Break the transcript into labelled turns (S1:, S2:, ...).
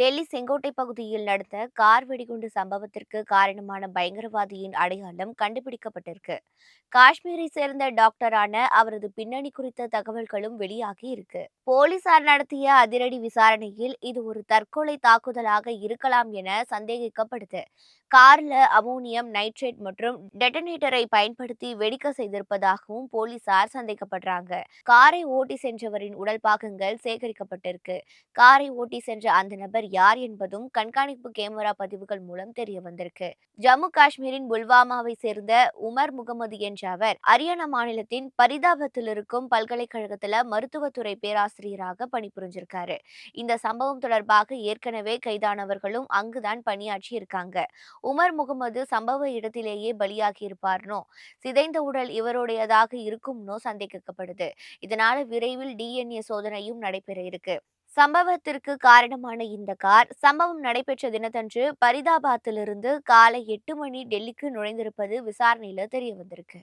S1: டெல்லி செங்கோட்டை பகுதியில் நடந்த கார் வெடிகுண்டு சம்பவத்திற்கு காரணமான பயங்கரவாதியின் அடையாளம் கண்டுபிடிக்கப்பட்டிருக்கு. காஷ்மீரை சேர்ந்த டாக்டரான அவரது பின்னணி குறித்த தகவல்களும் வெளியாகி இருக்கு. போலீசார் நடத்திய அதிரடி விசாரணையில் இது ஒரு தற்கொலை தாக்குதலாக இருக்கலாம் என சந்தேகிக்கப்படுது. கார்ல அமோனியம் நைட்ரேட் மற்றும் டெட்டனேட்டரை பயன்படுத்தி வெடிக்க செய்திருப்பதாகவும் போலீசார் சந்தேகப்படுறாங்க. காரை ஓட்டி சென்றவரின் உடல் பாகங்கள் சேகரிக்கப்பட்டிருக்கு. காரை ஓட்டி சென்ற அந்த நபர் யார் என்பதும் கண்காணிப்பு கேமரா பதிவுகள் மூலம் தெரிய வந்திருக்கு. ஜம்மு காஷ்மீரின் புல்வாமாவை சேர்ந்த உமர் முகமது என்ற அவர் ஹரியானா மாநிலத்தின் பரிதாபத்தில் இருக்கும் பல்கலைக்கழகத்துல மருத்துவத்துறை பேராசிரியராக பணிபுரிஞ்சிருக்காரு. இந்த சம்பவம் தொடர்பாக ஏற்கனவே கைதானவர்களும் அங்குதான் பணியாற்றி இருக்காங்க. உமர் முகமது சம்பவ இடத்திலேயே பலியாகி இருப்பார்னோ, சிதைந்த உடல் இவருடையதாக இருக்கும்னோ சந்தேகிக்கப்படுது. இதனால விரைவில் டிஎன்ஏ சோதனையும் நடைபெற இருக்கு. சம்பவத்திற்கு காரணமான இந்த கார் சம்பவம் நடைபெற்ற தினத்தன்று பரிதாபாத்திலிருந்து காலை 8 மணி டெல்லிக்கு நுழைந்திருப்பது விசாரணையில தெரிய வந்திருக்கு.